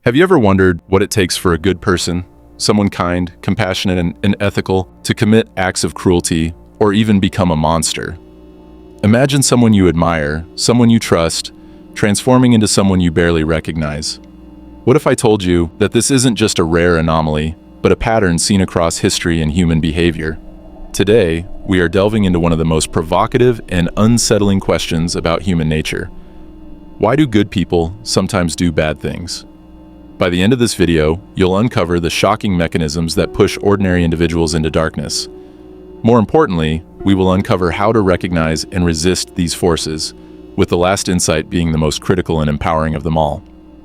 Have you ever wondered what it takes for a good person, someone kind, compassionate, and ethical, to commit acts of cruelty or even become a monster? Imagine someone you admire, someone you trust, transforming into someone you barely recognize. What if I told you that this isn't just a rare anomaly, but a pattern seen across history and human behavior? Today, we are delving into one of the most provocative and unsettling questions about human nature. Why do good people sometimes do bad things? By the end of this video, you'll uncover the shocking mechanisms that push ordinary individuals into darkness. More importantly, we will uncover how to recognize and resist these forces, with the last insight being the most critical and empowering of them all.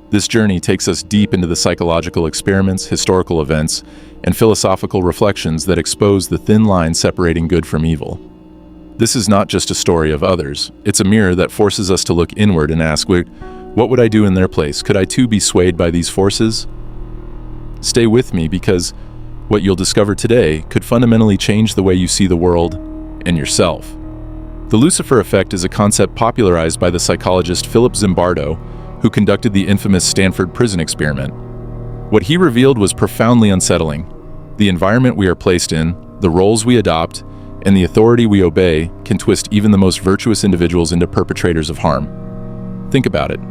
This journey takes us deep into the psychological experiments, historical events, and philosophical reflections that expose the thin line separating good from evil. This is not just a story of others, it's a mirror that forces us to look inward and ask, what would I do in their place? Could I too be swayed by these forces? Stay with me, because what you'll discover today could fundamentally change the way you see the world and yourself. The Lucifer Effect is a concept popularized by the psychologist Philip Zimbardo, who conducted the infamous Stanford Prison Experiment. What he revealed was profoundly unsettling. The environment we are placed in, the roles we adopt, and the authority we obey can twist even the most virtuous individuals into perpetrators of harm. Think about it.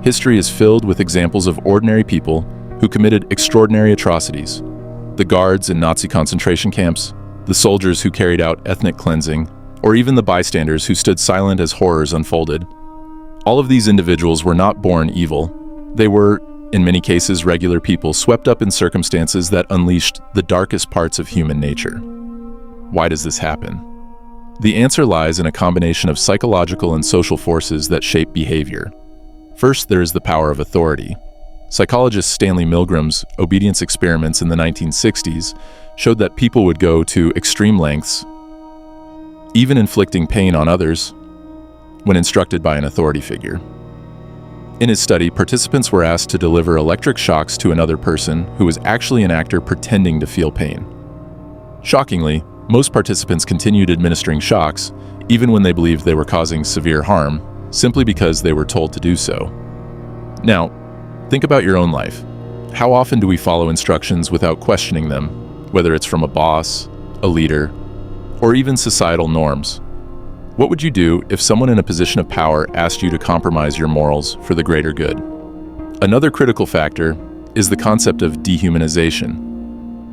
History is filled with examples of ordinary people who committed extraordinary atrocities. The guards in Nazi concentration camps, the soldiers who carried out ethnic cleansing, or even the bystanders who stood silent as horrors unfolded. All of these individuals were not born evil. They were, in many cases, regular people swept up in circumstances that unleashed the darkest parts of human nature. Why does this happen? The answer lies in a combination of psychological and social forces that shape behavior. First, there is the power of authority. Psychologist Stanley Milgram's obedience experiments in the 1960s showed that people would go to extreme lengths, even inflicting pain on others, when instructed by an authority figure. In his study, participants were asked to deliver electric shocks to another person who was actually an actor pretending to feel pain. Shockingly, most participants continued administering shocks, even when they believed they were causing severe harm, simply because they were told to do so. Now, think about your own life. How often do we follow instructions without questioning them, whether it's from a boss, a leader, or even societal norms? What would you do if someone in a position of power asked you to compromise your morals for the greater good? Another critical factor is the concept of dehumanization.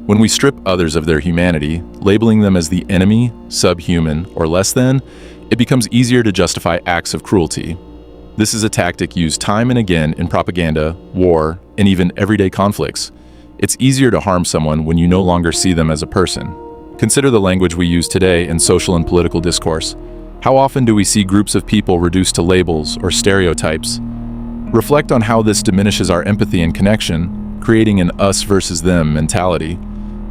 When we strip others of their humanity, labeling them as the enemy, subhuman, or less than, it becomes easier to justify acts of cruelty. This is a tactic used time and again in propaganda, war, and even everyday conflicts. It's easier to harm someone when you no longer see them as a person. Consider the language we use today in social and political discourse. How often do we see groups of people reduced to labels or stereotypes? Reflect on how this diminishes our empathy and connection, creating an us versus them mentality.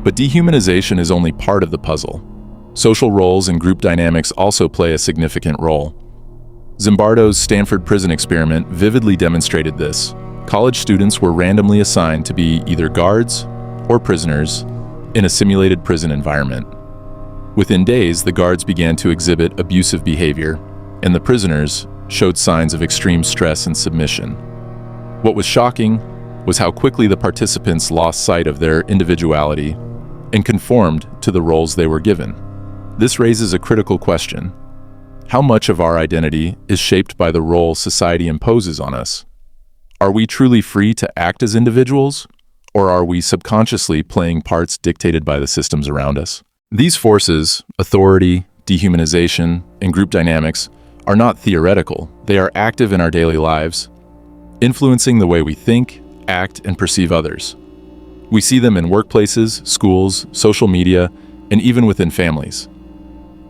But dehumanization is only part of the puzzle. Social roles and group dynamics also play a significant role. Zimbardo's Stanford Prison Experiment vividly demonstrated this. College students were randomly assigned to be either guards or prisoners in a simulated prison environment. Within days, the guards began to exhibit abusive behavior, and the prisoners showed signs of extreme stress and submission. What was shocking was how quickly the participants lost sight of their individuality and conformed to the roles they were given. This raises a critical question. How much of our identity is shaped by the role society imposes on us? Are we truly free to act as individuals, or are we subconsciously playing parts dictated by the systems around us? These forces, authority, dehumanization, and group dynamics, are not theoretical. They are active in our daily lives, influencing the way we think, act, and perceive others. We see them in workplaces, schools, social media, and even within families.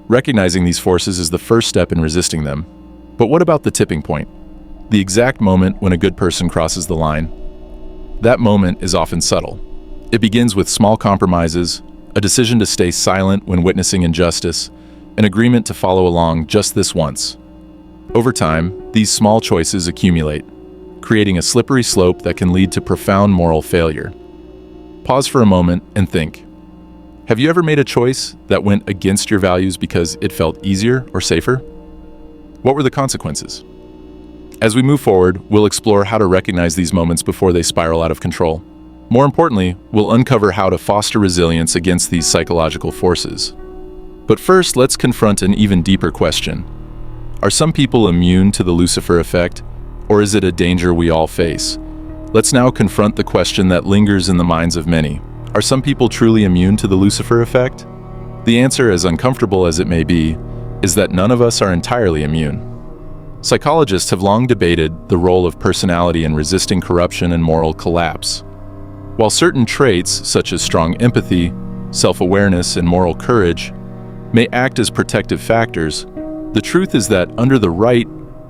Recognizing these forces is the first step in resisting them. But what about the tipping point? The exact moment when a good person crosses the line? That moment is often subtle. It begins with small compromises, a decision to stay silent when witnessing injustice, an agreement to follow along just this once. Over time, these small choices accumulate, creating a slippery slope that can lead to profound moral failure. Pause for a moment and think. Have you ever made a choice that went against your values because it felt easier or safer? What were the consequences? As we move forward, we'll explore how to recognize these moments before they spiral out of control. More importantly, we'll uncover how to foster resilience against these psychological forces. But first, let's confront an even deeper question. Are some people immune to the Lucifer effect, or is it a danger we all face? Let's now confront the question that lingers in the minds of many. Are some people truly immune to the Lucifer effect? The answer, as uncomfortable as it may be, is that none of us are entirely immune. Psychologists have long debated the role of personality in resisting corruption and moral collapse. While certain traits, such as strong empathy, self-awareness, and moral courage, may act as protective factors, the truth is that under the right,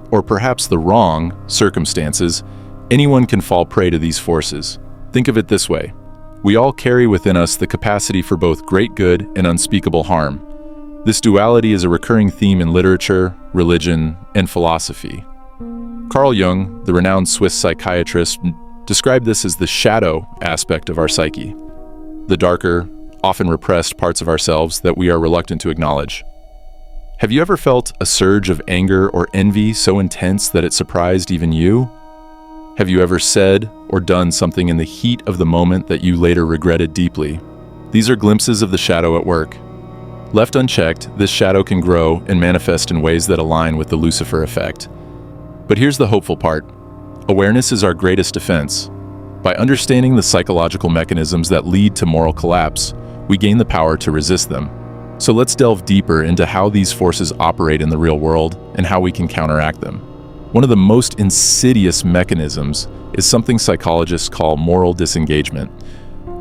or perhaps the wrong, circumstances, anyone can fall prey to these forces. Think of it this way. We all carry within us the capacity for both great good and unspeakable harm. This duality is a recurring theme in literature, religion, and philosophy. Carl Jung, the renowned Swiss psychiatrist, described this as the shadow aspect of our psyche, the darker, often repressed parts of ourselves that we are reluctant to acknowledge. Have you ever felt a surge of anger or envy so intense that it surprised even you? Have you ever said or done something in the heat of the moment that you later regretted deeply? These are glimpses of the shadow at work. Left unchecked, this shadow can grow and manifest in ways that align with the Lucifer effect. But here's the hopeful part. Awareness is our greatest defense. By understanding the psychological mechanisms that lead to moral collapse, we gain the power to resist them. So let's delve deeper into how these forces operate in the real world and how we can counteract them. One of the most insidious mechanisms is something psychologists call moral disengagement.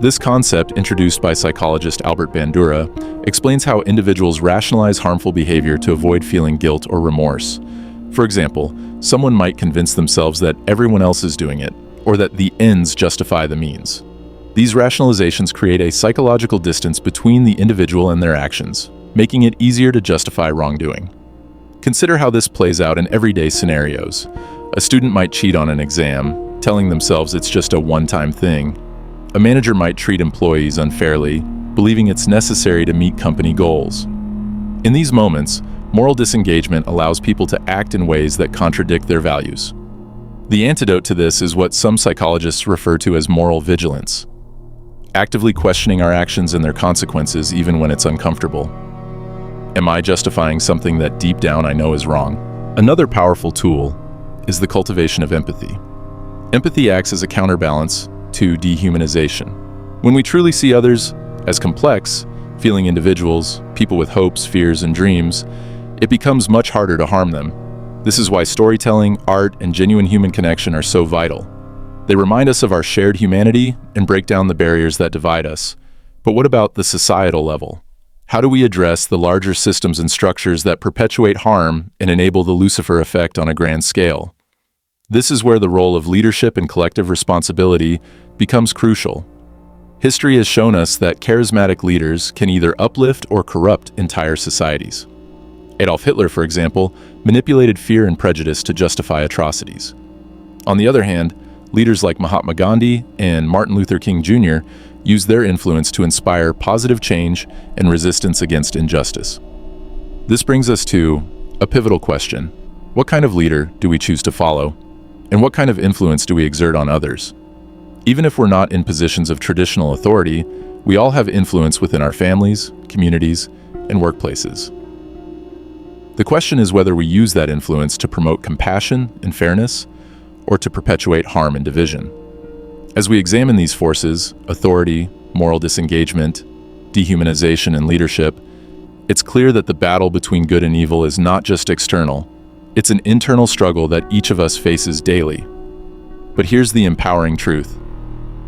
This concept, introduced by psychologist Albert Bandura, explains how individuals rationalize harmful behavior to avoid feeling guilt or remorse. For example, someone might convince themselves that everyone else is doing it, or that the ends justify the means. These rationalizations create a psychological distance between the individual and their actions, making it easier to justify wrongdoing. Consider how this plays out in everyday scenarios. A student might cheat on an exam, telling themselves it's just a one-time thing. A manager might treat employees unfairly, believing it's necessary to meet company goals. In these moments, moral disengagement allows people to act in ways that contradict their values. The antidote to this is what some psychologists refer to as moral vigilance, actively questioning our actions and their consequences even when it's uncomfortable. Am I justifying something that deep down I know is wrong? Another powerful tool is the cultivation of empathy. Empathy acts as a counterbalance to dehumanization. When we truly see others as complex, feeling individuals, people with hopes, fears, and dreams, it becomes much harder to harm them. This is why storytelling, art, and genuine human connection are so vital. They remind us of our shared humanity and break down the barriers that divide us. But what about the societal level? How do we address the larger systems and structures that perpetuate harm and enable the Lucifer effect on a grand scale? This is where the role of leadership and collective responsibility becomes crucial. History has shown us that charismatic leaders can either uplift or corrupt entire societies. Adolf Hitler, for example, manipulated fear and prejudice to justify atrocities. On the other hand, leaders like Mahatma Gandhi and Martin Luther King Jr. used their influence to inspire positive change and resistance against injustice. This brings us to a pivotal question. What kind of leader do we choose to follow? And what kind of influence do we exert on others? Even if we're not in positions of traditional authority, we all have influence within our families, communities, and workplaces. The question is whether we use that influence to promote compassion and fairness, or to perpetuate harm and division. As we examine these forces, authority, moral disengagement, dehumanization, and leadership, it's clear that the battle between good and evil is not just external. It's an internal struggle that each of us faces daily. But here's the empowering truth.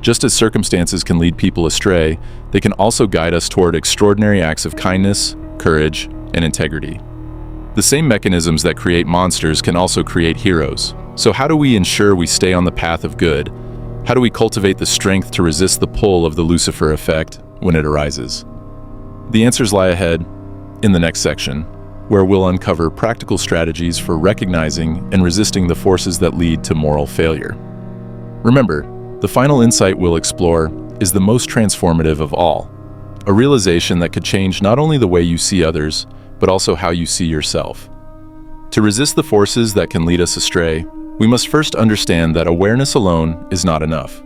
Just as circumstances can lead people astray, they can also guide us toward extraordinary acts of kindness, courage, and integrity. The same mechanisms that create monsters can also create heroes. So how do we ensure we stay on the path of good? How do we cultivate the strength to resist the pull of the Lucifer effect when it arises? The answers lie ahead in the next section, where we'll uncover practical strategies for recognizing and resisting the forces that lead to moral failure. Remember, the final insight we'll explore is the most transformative of all, a realization that could change not only the way you see others, but also how you see yourself. To resist the forces that can lead us astray, We must first understand that awareness alone is not enough.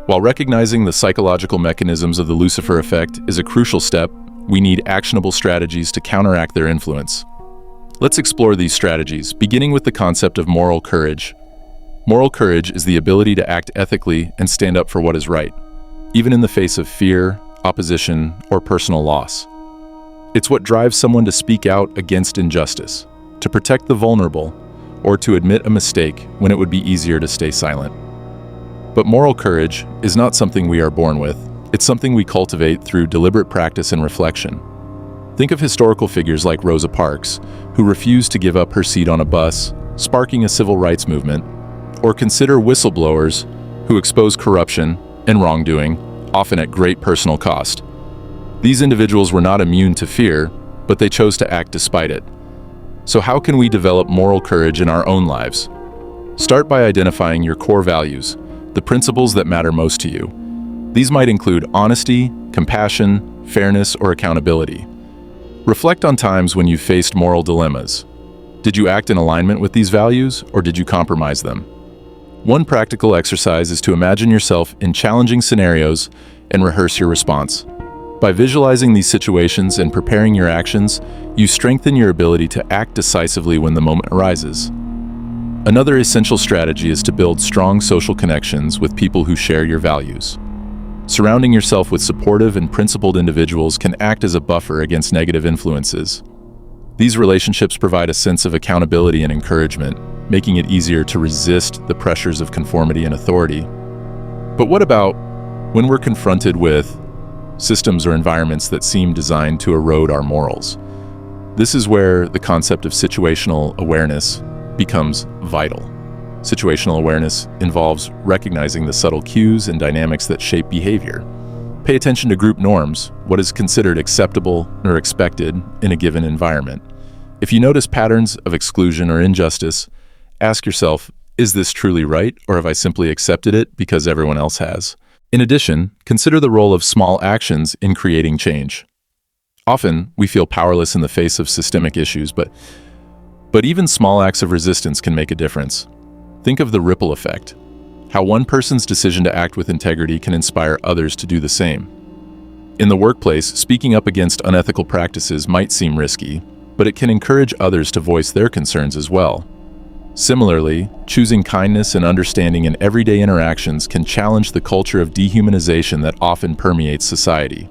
While recognizing the psychological mechanisms of the Lucifer Effect is a crucial step, we need actionable strategies to counteract their influence. Let's explore these strategies, beginning with the concept of moral courage. Moral courage is the ability to act ethically and stand up for what is right, even in the face of fear, opposition, or personal loss. It's what drives someone to speak out against injustice, to protect the vulnerable, or to admit a mistake when it would be easier to stay silent. But moral courage is not something we are born with. It's something we cultivate through deliberate practice and reflection. Think of historical figures like Rosa Parks, who refused to give up her seat on a bus, sparking a civil rights movement, or consider whistleblowers who expose corruption and wrongdoing, often at great personal cost. These individuals were not immune to fear, but they chose to act despite it. So how can we develop moral courage in our own lives? Start by identifying your core values, the principles that matter most to you. These might include honesty, compassion, fairness, or accountability. Reflect on times when you faced moral dilemmas. Did you act in alignment with these values, or did you compromise them? One practical exercise is to imagine yourself in challenging scenarios and rehearse your response. By visualizing these situations and preparing your actions, you strengthen your ability to act decisively when the moment arises. Another essential strategy is to build strong social connections with people who share your values. Surrounding yourself with supportive and principled individuals can act as a buffer against negative influences. These relationships provide a sense of accountability and encouragement, making it easier to resist the pressures of conformity and authority. But what about when we're confronted with systems or environments that seem designed to erode our morals? This is where the concept of situational awareness becomes vital. Situational awareness involves recognizing the subtle cues and dynamics that shape behavior. Pay attention to group norms, what is considered acceptable or expected in a given environment. If you notice patterns of exclusion or injustice, ask yourself, is this truly right, or have I simply accepted it because everyone else has? In addition, consider the role of small actions in creating change. Often, we feel powerless in the face of systemic issues, but even small acts of resistance can make a difference. Think of the ripple effect, how one person's decision to act with integrity can inspire others to do the same. In the workplace, speaking up against unethical practices might seem risky, but it can encourage others to voice their concerns as well. Similarly, choosing kindness and understanding in everyday interactions can challenge the culture of dehumanization that often permeates society.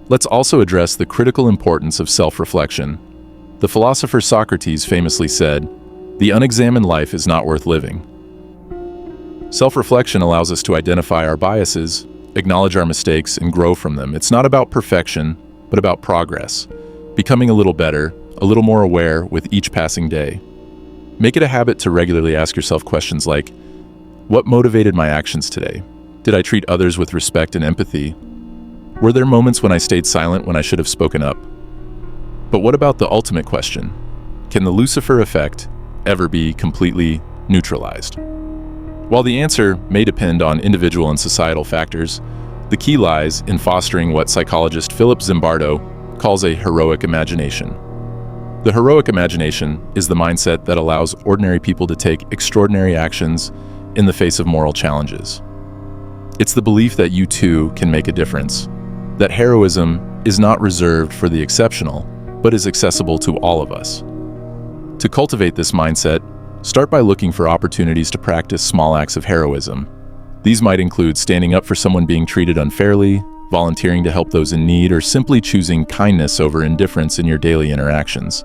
Let's also address the critical importance of self-reflection. The philosopher Socrates famously said, "The unexamined life is not worth living." Self-reflection allows us to identify our biases, acknowledge our mistakes, and grow from them. It's not about perfection, but about progress, becoming a little better, a little more aware with each passing day. Make it a habit to regularly ask yourself questions like, what motivated my actions today? Did I treat others with respect and empathy? Were there moments when I stayed silent when I should have spoken up? But what about the ultimate question? Can the Lucifer Effect ever be completely neutralized? While the answer may depend on individual and societal factors, the key lies in fostering what psychologist Philip Zimbardo calls a heroic imagination. The heroic imagination is the mindset that allows ordinary people to take extraordinary actions in the face of moral challenges. It's the belief that you too can make a difference, that heroism is not reserved for the exceptional, but is accessible to all of us. To cultivate this mindset, start by looking for opportunities to practice small acts of heroism. These might include standing up for someone being treated unfairly, volunteering to help those in need, or simply choosing kindness over indifference in your daily interactions.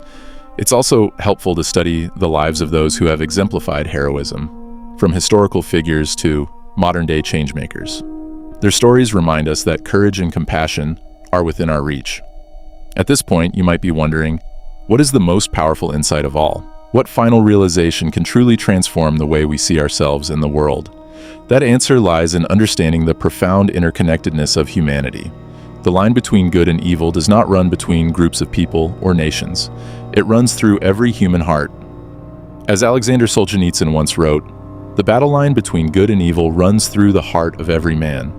It's also helpful to study the lives of those who have exemplified heroism, from historical figures to modern-day changemakers. Their stories remind us that courage and compassion are within our reach. At this point, you might be wondering, what is the most powerful insight of all? What final realization can truly transform the way we see ourselves and the world? That answer lies in understanding the profound interconnectedness of humanity. The line between good and evil does not run between groups of people or nations. It runs through every human heart. As Alexander Solzhenitsyn once wrote, "The battle line between good and evil runs through the heart of every man."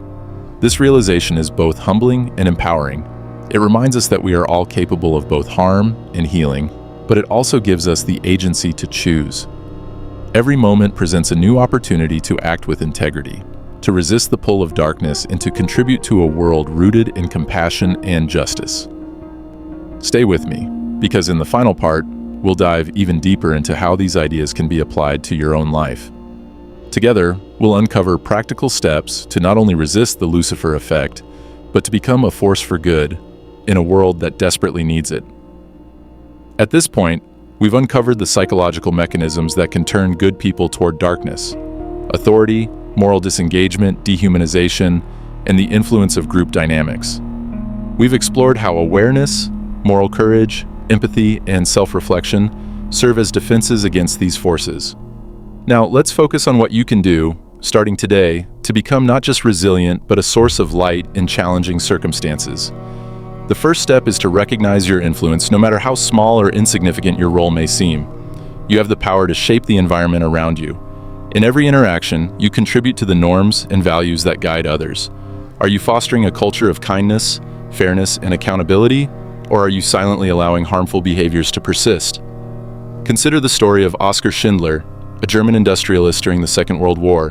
This realization is both humbling and empowering. It reminds us that we are all capable of both harm and healing, but it also gives us the agency to choose. Every moment presents a new opportunity to act with integrity, to resist the pull of darkness, and to contribute to a world rooted in compassion and justice. Stay with me, because in the final part, we'll dive even deeper into how these ideas can be applied to your own life. Together, we'll uncover practical steps to not only resist the Lucifer effect, but to become a force for good in a world that desperately needs it. At this point, we've uncovered the psychological mechanisms that can turn good people toward darkness: authority, moral disengagement, dehumanization, and the influence of group dynamics. We've explored how awareness, moral courage, empathy, and self-reflection serve as defenses against these forces. Now, let's focus on what you can do, starting today, to become not just resilient, but a source of light in challenging circumstances. The first step is to recognize your influence, no matter how small or insignificant your role may seem. You have the power to shape the environment around you. In every interaction, you contribute to the norms and values that guide others. Are you fostering a culture of kindness, fairness, and accountability, or are you silently allowing harmful behaviors to persist? Consider the story of Oskar Schindler, a German industrialist during the Second World War.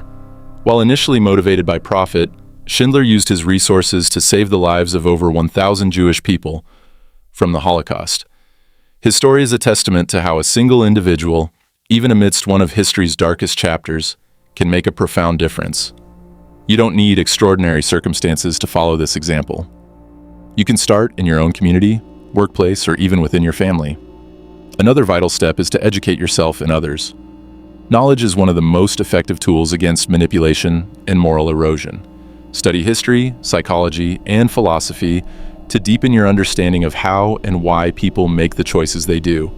While initially motivated by profit, Schindler used his resources to save the lives of over 1,000 Jewish people from the Holocaust. His story is a testament to how a single individual, even amidst one of history's darkest chapters, can make a profound difference. You don't need extraordinary circumstances to follow this example. You can start in your own community, workplace, or even within your family. Another vital step is to educate yourself and others. Knowledge is one of the most effective tools against manipulation and moral erosion. Study history, psychology, and philosophy to deepen your understanding of how and why people make the choices they do.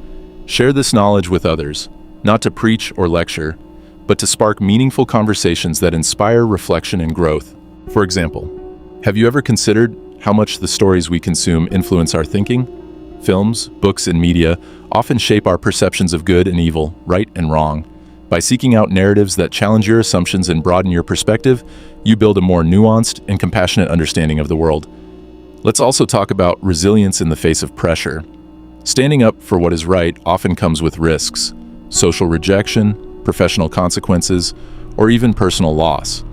Share this knowledge with others, not to preach or lecture, but to spark meaningful conversations that inspire reflection and growth. For example, have you ever considered how much the stories we consume influence our thinking? Films, books, and media often shape our perceptions of good and evil, right and wrong. By seeking out narratives that challenge your assumptions and broaden your perspective, you build a more nuanced and compassionate understanding of the world. Let's also talk about resilience in the face of pressure. Standing up for what is right often comes with risks: social rejection, professional consequences, or even personal loss.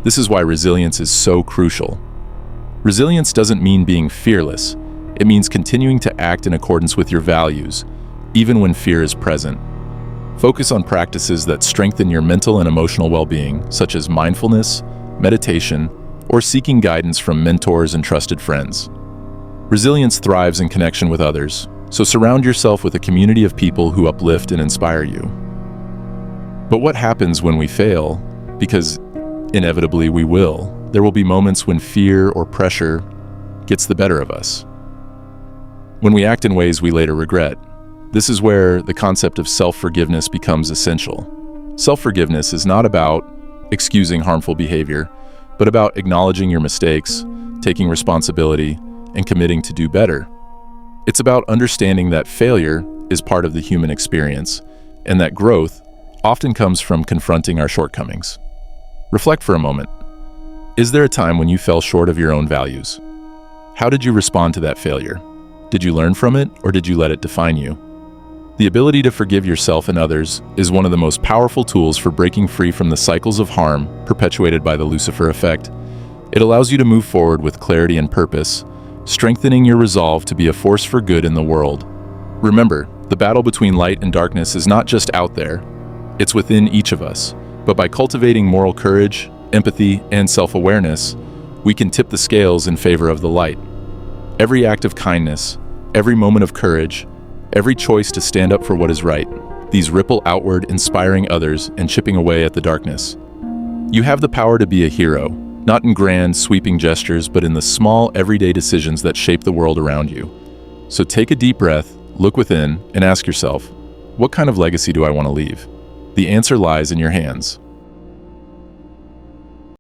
This is why resilience is so crucial. Resilience doesn't mean being fearless. It means continuing to act in accordance with your values, even when fear is present. Focus on practices that strengthen your mental and emotional well-being, such as mindfulness, meditation, or seeking guidance from mentors and trusted friends. Resilience thrives in connection with others, so surround yourself with a community of people who uplift and inspire you. But what happens when we fail? Because inevitably we will. There will be moments when fear or pressure gets the better of us, when we act in ways we later regret. This is where the concept of self-forgiveness becomes essential. Self-forgiveness is not about excusing harmful behavior, but about acknowledging your mistakes, taking responsibility, and committing to do better. It's about understanding that failure is part of the human experience, and that growth often comes from confronting our shortcomings. Reflect for a moment. Is there a time when you fell short of your own values? How did you respond to that failure? Did you learn from it, or did you let it define you? The ability to forgive yourself and others is one of the most powerful tools for breaking free from the cycles of harm perpetuated by the Lucifer effect. It allows you to move forward with clarity and purpose, strengthening your resolve to be a force for good in the world. Remember, the battle between light and darkness is not just out there, it's within each of us. But by cultivating moral courage, empathy, and self-awareness, we can tip the scales in favor of the light. Every act of kindness, every moment of courage, every choice to stand up for what is right, these ripple outward, inspiring others and chipping away at the darkness. You have the power to be a hero, not in grand, sweeping gestures, but in the small, everyday decisions that shape the world around you. So take a deep breath, look within, and ask yourself, what kind of legacy do I want to leave? The answer lies in your hands.